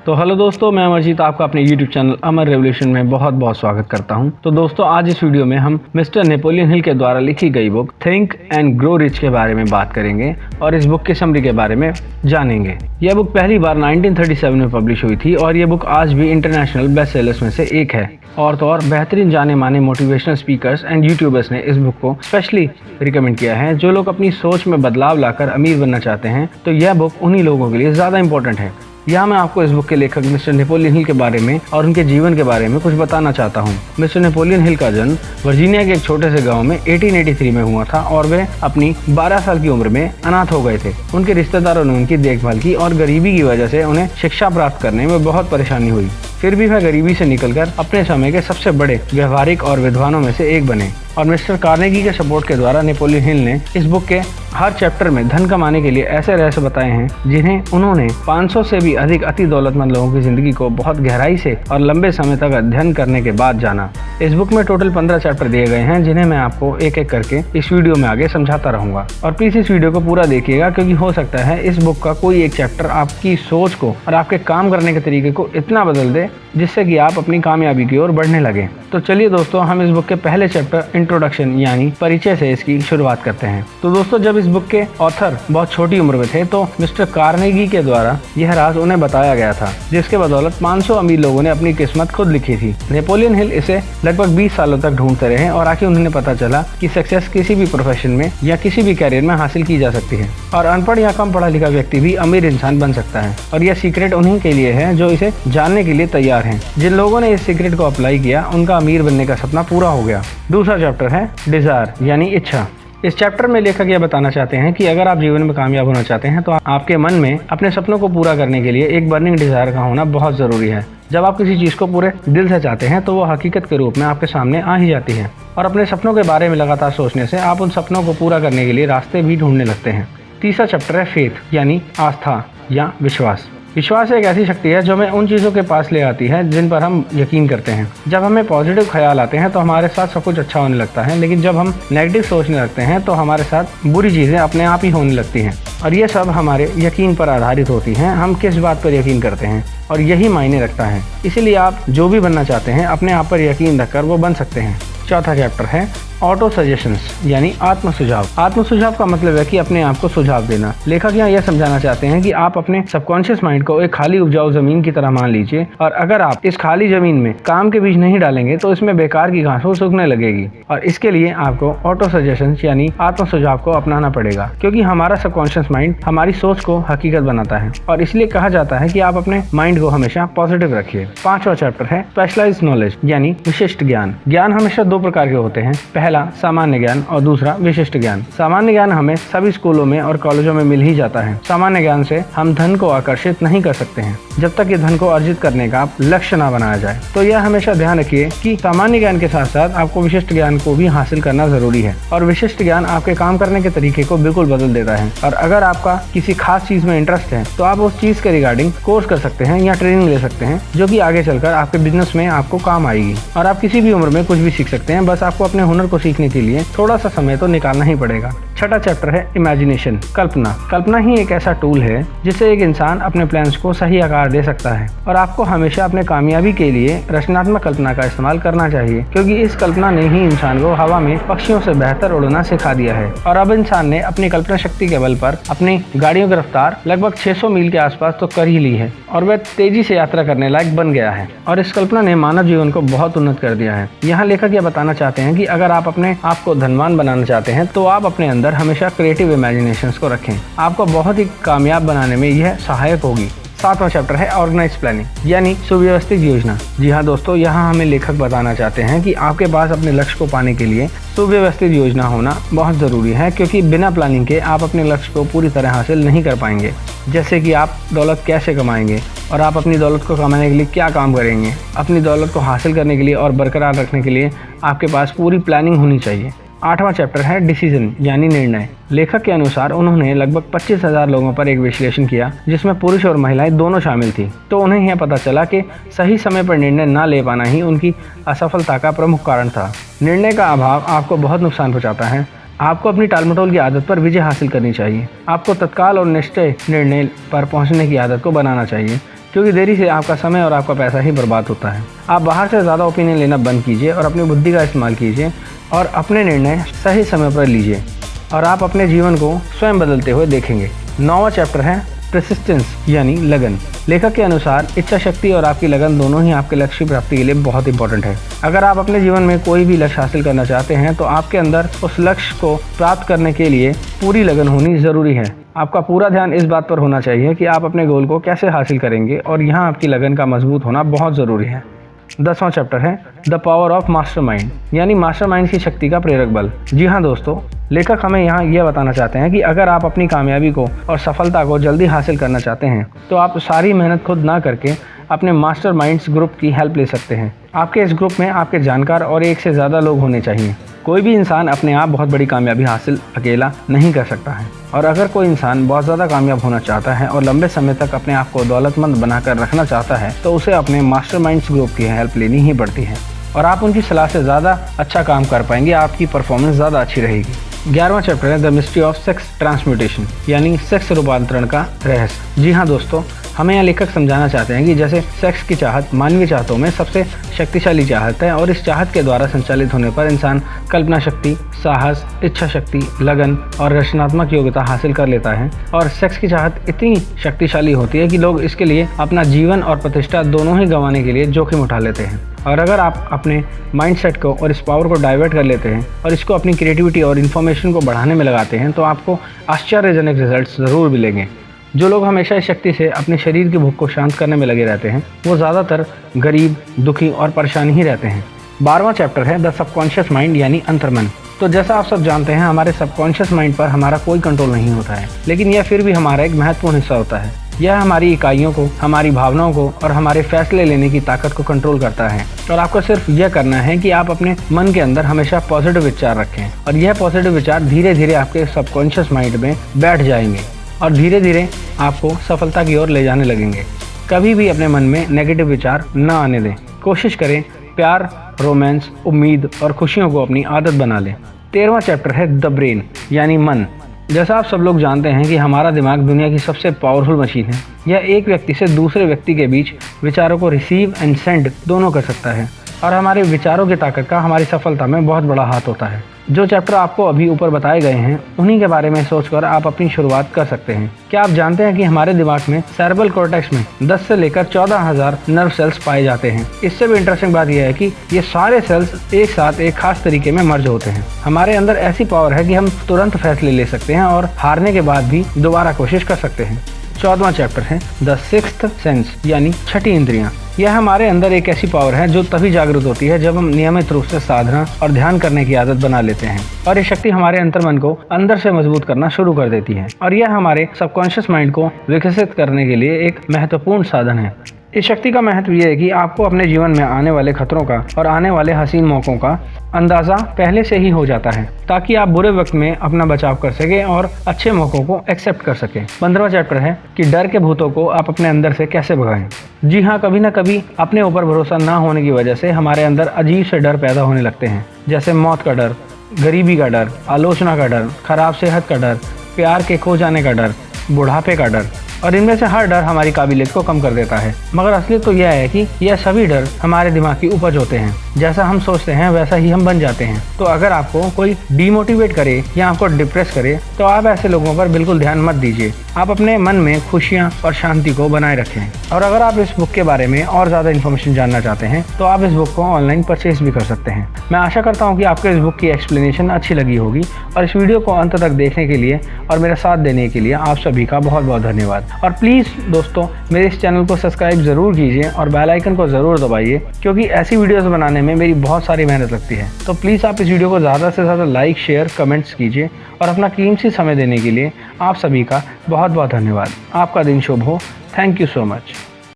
तो हेलो दोस्तों, मैं अमरजीत आपका अपने YouTube चैनल अमर रेवोल्यूशन में बहुत बहुत स्वागत करता हूं। तो दोस्तों, आज इस वीडियो में हम मिस्टर नेपोलियन हिल के द्वारा लिखी गई book think and grow rich के बारे में बात करेंगे और इस बुक की समरी के बारे में जानेंगे। यह बुक पहली बार 1937 में पब्लिश हुई थी और यह बुक आज भी इंटरनेशनल बेस्ट सेलर्स में से एक है। और तो और बेहतरीन जाने माने मोटिवेशनल स्पीकर्स एंड यूट्यूबर्स ने इस बुक को स्पेशली रिकमेंड किया है। जो लोग अपनी सोच में बदलाव लाकर अमीर बनना चाहते हैं तो यह बुक उन्हीं लोगों के लिए ज़्यादा इंपॉर्टेंट है। यहाँ मैं आपको इस बुक के लेखक मिस्टर नेपोलियन हिल के बारे में और उनके जीवन के बारे में कुछ बताना चाहता हूँ। मिस्टर नेपोलियन हिल का जन्म वर्जीनिया के एक छोटे से गांव में 1883 में हुआ था और वे अपनी 12 साल की उम्र में अनाथ हो गए थे। उनके रिश्तेदारों ने उनकी देखभाल की और गरीबी की वजह से उन्हें शिक्षा प्राप्त करने में बहुत परेशानी हुई। फिर भी वह गरीबी से निकलकर अपने समय के सबसे बड़े व्यवहारिक और विद्वानों में से एक बने और मिस्टर कार्नेगी के सपोर्ट के द्वारा नेपोलियन हिल ने इस बुक के हर चैप्टर में धन कमाने के लिए ऐसे रहस्य बताए हैं जिन्हें उन्होंने 500 से भी अधिक अति दौलतमंद लोगों की जिंदगी को बहुत गहराई से और लंबे समय तक अध्ययन करने के बाद जाना। इस बुक में टोटल 15 चैप्टर दिए गए हैं जिन्हें मैं आपको एक एक करके इस वीडियो में आगे समझाता रहूंगा। और प्लीज इस वीडियो को पूरा देखिएगा क्योंकि हो सकता है इस बुक का कोई एक चैप्टर आपकी सोच को और आपके काम करने के तरीके को इतना बदल दे जिससे कि आप अपनी कामयाबी की ओर बढ़ने लगे। तो चलिए दोस्तों, हम इस बुक के पहले चैप्टर इंट्रोडक्शन यानी परिचय से इसकी शुरुआत करते हैं। तो दोस्तों, जब इस बुक के ऑथर बहुत छोटी उम्र में थे तो मिस्टर कार्नेगी के द्वारा यह राज उन्हें बताया गया था जिसके बदौलत 500 अमीर लोगों ने अपनी किस्मत खुद लिखी थी। नेपोलियन हिल इसे लगभग 20 सालों तक ढूंढते रहे और आखिर उन्हें पता चला कि सक्सेस किसी भी प्रोफेशन में या किसी भी कैरियर में हासिल की जा सकती है और अनपढ़ या कम पढ़ा लिखा व्यक्ति भी अमीर इंसान बन सकता है। और यह सीक्रेट उन्हीं के लिए है जो इसे जानने के लिए तैयार हैं। जिन लोगों ने इस सीक्रेट को अप्लाई किया उनका अमीर बनने का सपना पूरा हो गया। दूसरा चैप्टर है डिजायर यानी इच्छा। इस चैप्टर में लेखक यह बताना चाहते हैं कि अगर आप जीवन में कामयाब होना चाहते हैं तो आपके मन में अपने सपनों को पूरा करने के लिए एक बर्निंग डिजायर का होना बहुत ज़रूरी है। जब आप किसी चीज़ को पूरे दिल से चाहते हैं तो वो हकीकत के रूप में आपके सामने आ ही जाती है और अपने सपनों के बारे में लगातार सोचने से आप उन सपनों को पूरा करने के लिए रास्ते भी ढूंढने लगते हैं। तीसरा चैप्टर है फेथ यानी आस्था या विश्वास। विश्वास एक ऐसी शक्ति है जो हमें उन चीज़ों के पास ले आती है जिन पर हम यकीन करते हैं। जब हमें पॉजिटिव ख्याल आते हैं तो हमारे साथ सब कुछ अच्छा होने लगता है, लेकिन जब हम नेगेटिव सोचने लगते हैं तो हमारे साथ बुरी चीज़ें अपने आप ही होने लगती हैं। और ये सब हमारे यकीन पर आधारित होती हैं, हम किस बात पर यकीन करते हैं और यही मायने रखता है। इसीलिए आप जो भी बनना चाहते हैं अपने आप पर यकीन रखकर वो बन सकते हैं। चौथा चैप्टर है ऑटो सजेशंस यानी आत्म सुझाव। आत्म सुझाव का मतलब है कि अपने आप को सुझाव देना। लेखक यहाँ यह समझाना चाहते हैं कि आप अपने सबकॉन्शियस माइंड को एक खाली उपजाऊ जमीन की तरह मान लीजिए और अगर आप इस खाली जमीन में काम के बीज नहीं डालेंगे तो इसमें बेकार की घास सूखने लगेगी। और इसके लिए आपको ऑटो सजेशंस यानी आत्म सुझाव को अपनाना पड़ेगा क्योंकि हमारा सबकॉन्शियस माइंड हमारी सोच को हकीकत बनाता है और इसलिए कहा जाता है कि आप अपने माइंड को हमेशा पॉजिटिव रखिए। पांचवा चैप्टर है स्पेशलाइज्ड नॉलेज यानी विशिष्ट ज्ञान। ज्ञान हमेशा दो प्रकार के होते हैं, पहला सामान्य ज्ञान और दूसरा विशिष्ट ज्ञान। सामान्य ज्ञान हमें सभी स्कूलों में और कॉलेजों में मिल ही जाता है। सामान्य ज्ञान से हम धन को आकर्षित नहीं कर सकते हैं जब तक ये धन को अर्जित करने का लक्ष्य ना बनाया जाए। तो यह हमेशा ध्यान रखिए कि सामान्य ज्ञान के साथ साथ आपको विशिष्ट ज्ञान को भी हासिल करना जरूरी है और विशिष्ट ज्ञान आपके काम करने के तरीके को बिल्कुल बदल देता है। और अगर आपका किसी खास चीज में इंटरेस्ट है तो आप उस चीज के रिगार्डिंग कोर्स कर सकते हैं या ट्रेनिंग ले सकते हैं जो कि आगे चलकर आपके बिजनेस में आपको काम आएगी। और आप किसी भी उम्र में कुछ भी सीख सकते हैं, बस आपको अपने हुनर को सीखने के लिए थोड़ा सा समय तो निकालना ही पड़ेगा। छठा चैप्टर है इमेजिनेशन, कल्पना। कल्पना ही एक ऐसा टूल है जिससे एक इंसान अपने प्लान्स को सही आकार दे सकता है और आपको हमेशा अपने कामयाबी के लिए रचनात्मक कल्पना का इस्तेमाल करना चाहिए क्योंकि इस कल्पना ने ही इंसान को हवा में पक्षियों से बेहतर उड़ना सिखा दिया है। और अब इंसान ने अपनी कल्पना शक्ति के बल पर अपनी गाड़ियों की रफ्तार लगभग 600 मील के आसपास तो कर ही ली है और वह तेजी से यात्रा करने लायक बन गया है और इस कल्पना ने मानव जीवन को बहुत उन्नत कर दिया है। यहाँ लेखक यह बताना चाहते हैं कि अगर आप अपने आप को धनवान बनाना चाहते हैं तो आप अपने अंदर हमेशा क्रिएटिव इमेजिनेशंस को रखें। आपको बहुत ही कामयाब बनाने में यह सहायक होगी। सातवां चैप्टर है ऑर्गेनाइज प्लानिंग यानी सुव्यवस्थित योजना। जी हाँ दोस्तों, यहाँ हमें लेखक बताना चाहते हैं कि आपके पास अपने लक्ष्य को पाने के लिए सुव्यवस्थित योजना होना बहुत ज़रूरी है क्योंकि बिना प्लानिंग के आप अपने लक्ष्य को पूरी तरह हासिल नहीं कर पाएंगे। जैसे कि आप दौलत कैसे कमाएंगे और आप अपनी दौलत को कमाने के लिए क्या काम करेंगे। अपनी दौलत को हासिल करने के लिए और बरकरार रखने के लिए आपके पास पूरी प्लानिंग होनी चाहिए। आठवां चैप्टर है डिसीजन यानी निर्णय। लेखक के अनुसार उन्होंने लगभग 25,000 लोगों पर एक विश्लेषण किया जिसमें पुरुष और महिलाएं दोनों शामिल थी। तो उन्हें यह पता चला कि सही समय पर निर्णय न ले पाना ही उनकी असफलता का प्रमुख कारण था। निर्णय का अभाव आपको बहुत नुकसान पहुंचाता है। आपको अपनी टालमटोल की आदत पर विजय हासिल करनी चाहिए। आपको तत्काल और निश्चय निर्णय पर पहुंचने की आदत को बनाना चाहिए क्योंकि देरी से आपका समय और आपका पैसा ही बर्बाद होता है। आप बाहर से ज़्यादा ओपिनियन लेना बंद कीजिए और अपनी बुद्धि का इस्तेमाल कीजिए और अपने निर्णय सही समय पर लीजिए और आप अपने जीवन को स्वयं बदलते हुए देखेंगे। 9वां चैप्टर है परसिस्टेंस यानी लगन। लेखक के अनुसार इच्छा शक्ति और आपकी लगन दोनों ही आपके लक्ष्य प्राप्ति के लिए बहुत इंपॉर्टेंट है। अगर आप अपने जीवन में कोई भी लक्ष्य हासिल करना चाहते हैं तो आपके अंदर उस लक्ष्य को प्राप्त करने के लिए पूरी लगन होनी ज़रूरी है। आपका पूरा ध्यान इस बात पर होना चाहिए कि आप अपने गोल को कैसे हासिल करेंगे और यहाँ आपकी लगन का मजबूत होना बहुत ज़रूरी है। 10वां चैप्टर है द पावर ऑफ मास्टरमाइंड यानी मास्टरमाइंड की शक्ति का प्रेरक बल। जी हाँ दोस्तों, लेखक हमें यहाँ यह बताना चाहते हैं कि अगर आप अपनी कामयाबी को और सफलता को जल्दी हासिल करना चाहते हैं तो आप सारी मेहनत खुद ना करके अपने मास्टरमाइंड्स ग्रुप की हेल्प ले सकते हैं। आपके इस ग्रुप में आपके जानकार और एक से ज़्यादा लोग होने चाहिए। कोई भी इंसान अपने आप बहुत बड़ी कामयाबी हासिल अकेला नहीं कर सकता है और अगर कोई इंसान बहुत ज़्यादा कामयाब होना चाहता है और लंबे समय तक अपने आप को दौलतमंद बनाकर रखना चाहता है तो उसे अपने मास्टरमाइंड्स ग्रुप की हेल्प लेनी ही पड़ती है और आप उनकी सलाह से ज़्यादा अच्छा काम कर पाएंगे, आपकी परफॉर्मेंस ज़्यादा अच्छी रहेगी। 11वां चैप्टर है the mystery of sex transmutation यानी सेक्स रूपांतरण का रहस्य। जी हाँ दोस्तों, हमें यहाँ लेखक समझाना चाहते हैं कि जैसे सेक्स की चाहत मानवीय चाहतों में सबसे शक्तिशाली चाहत है और इस चाहत के द्वारा संचालित होने पर इंसान कल्पना शक्ति, साहस, इच्छा शक्ति, लगन और रचनात्मक योग्यता हासिल कर लेता है और सेक्स की चाहत इतनी शक्तिशाली होती है कि लोग इसके लिए अपना जीवन और प्रतिष्ठा दोनों ही गंवाने के लिए जोखिम उठा लेते हैं। और अगर आप अपने माइंडसेट को और इस पावर को डाइवर्ट कर लेते हैं और इसको अपनी क्रिएटिविटी और इन्फॉर्मेशन को बढ़ाने में लगाते हैं तो आपको आश्चर्यजनक रिजल्ट्स ज़रूर मिलेंगे। जो लोग हमेशा इस शक्ति से अपने शरीर की भूख को शांत करने में लगे रहते हैं वो ज़्यादातर गरीब, दुखी और परेशान ही रहते हैं। 12वां चैप्टर है द सबकॉन्शियस माइंड यानी अंतर्मन। तो जैसा आप सब जानते हैं हमारे सबकॉन्शियस माइंड पर हमारा कोई कंट्रोल नहीं होता है, लेकिन यह फिर भी हमारा एक महत्वपूर्ण हिस्सा होता है। यह हमारी इकाइयों को, हमारी भावनाओं को और हमारे फैसले लेने की ताकत को कंट्रोल करता है और आपको सिर्फ यह करना है कि आप अपने मन के अंदर हमेशा पॉजिटिव विचार रखें और यह पॉजिटिव विचार धीरे धीरे आपके सबकॉन्शियस माइंड में बैठ जाएंगे और धीरे धीरे आपको सफलता की ओर ले जाने लगेंगे। कभी भी अपने मन में नेगेटिव विचार न आने दें। कोशिश करें प्यार, रोमांस, उम्मीद और खुशियों को अपनी आदत बना लें। 13वां चैप्टर है द ब्रेन यानी मन। जैसा आप सब लोग जानते हैं कि हमारा दिमाग दुनिया की सबसे पावरफुल मशीन है। यह एक व्यक्ति से दूसरे व्यक्ति के बीच विचारों को रिसीव एंड सेंड दोनों कर सकता है और हमारे विचारों की ताकत का हमारी सफलता में बहुत बड़ा हाथ होता है। जो चैप्टर आपको अभी ऊपर बताए गए हैं उन्हीं के बारे में सोचकर आप अपनी शुरुआत कर सकते हैं। क्या आप जानते हैं कि हमारे दिमाग में सेरेब्रल कॉर्टेक्स में 10 से लेकर 14,000 नर्व सेल्स पाए जाते हैं। इससे भी इंटरेस्टिंग बात यह है कि ये सारे सेल्स एक साथ एक खास तरीके में मर्ज होते हैं। हमारे अंदर ऐसी पावर है कि हम तुरंत फैसले ले सकते हैं और हारने के बाद भी दोबारा कोशिश कर सकते हैं। 14वां चैप्टर है द सिक्स्थ सेंस यानी छठी इंद्रियां। यह हमारे अंदर एक ऐसी पावर है जो तभी जागृत होती है जब हम नियमित रूप से साधना और ध्यान करने की आदत बना लेते हैं और ये शक्ति हमारे अंतर्मन को अंदर से मजबूत करना शुरू कर देती है और यह हमारे सबकॉन्शियस माइंड को विकसित करने के लिए एक महत्वपूर्ण साधन है। इस शक्ति का महत्व यह है कि आपको अपने जीवन में आने वाले खतरों का और आने वाले हसीन मौकों का अंदाज़ा पहले से ही हो जाता है ताकि आप बुरे वक्त में अपना बचाव कर सकें और अच्छे मौकों को एक्सेप्ट कर सकें। 15वां चैप्टर है कि डर के भूतों को आप अपने अंदर से कैसे भगाएं। जी हाँ, कभी ना कभी अपने ऊपर भरोसा ना होने की वजह से हमारे अंदर अजीब से डर पैदा होने लगते हैं, जैसे मौत का डर, गरीबी का डर, आलोचना का डर, खराब सेहत का डर, प्यार के खो जाने का डर, बुढ़ापे का डर। और इनमें से हर डर हमारी काबिलियत को कम कर देता है, मगर असलियत तो यह है कि यह सभी डर हमारे दिमाग की उपज होते हैं। जैसा हम सोचते हैं वैसा ही हम बन जाते हैं। तो अगर आपको कोई डीमोटिवेट करे या आपको डिप्रेस करे तो आप ऐसे लोगों पर बिल्कुल ध्यान मत दीजिए। आप अपने मन में खुशियाँ और शांति को बनाए रखें। और अगर आप इस बुक के बारे में और ज़्यादा इन्फॉर्मेशन जानना चाहते हैं तो आप इस बुक को ऑनलाइन परचेज भी कर सकते हैं। मैं आशा करता हूँ कि आपको इस बुक की एक्सप्लेनेशन अच्छी लगी होगी और इस वीडियो को अंत तक देखने के लिए और मेरा साथ देने के लिए आप सभी का बहुत बहुत धन्यवाद। और प्लीज़ दोस्तों, मेरे इस चैनल को सब्सक्राइब ज़रूर कीजिए और बेल आइकन को ज़रूर दबाइए, क्योंकि ऐसी वीडियोस बनाने में मेरी बहुत सारी मेहनत लगती है। तो प्लीज़ आप इस वीडियो को ज़्यादा से ज़्यादा लाइक, शेयर, कमेंट्स कीजिए और अपना कीमती समय देने के लिए आप सभी का बहुत बहुत धन्यवाद। आपका दिन शुभ हो। Thank you so much.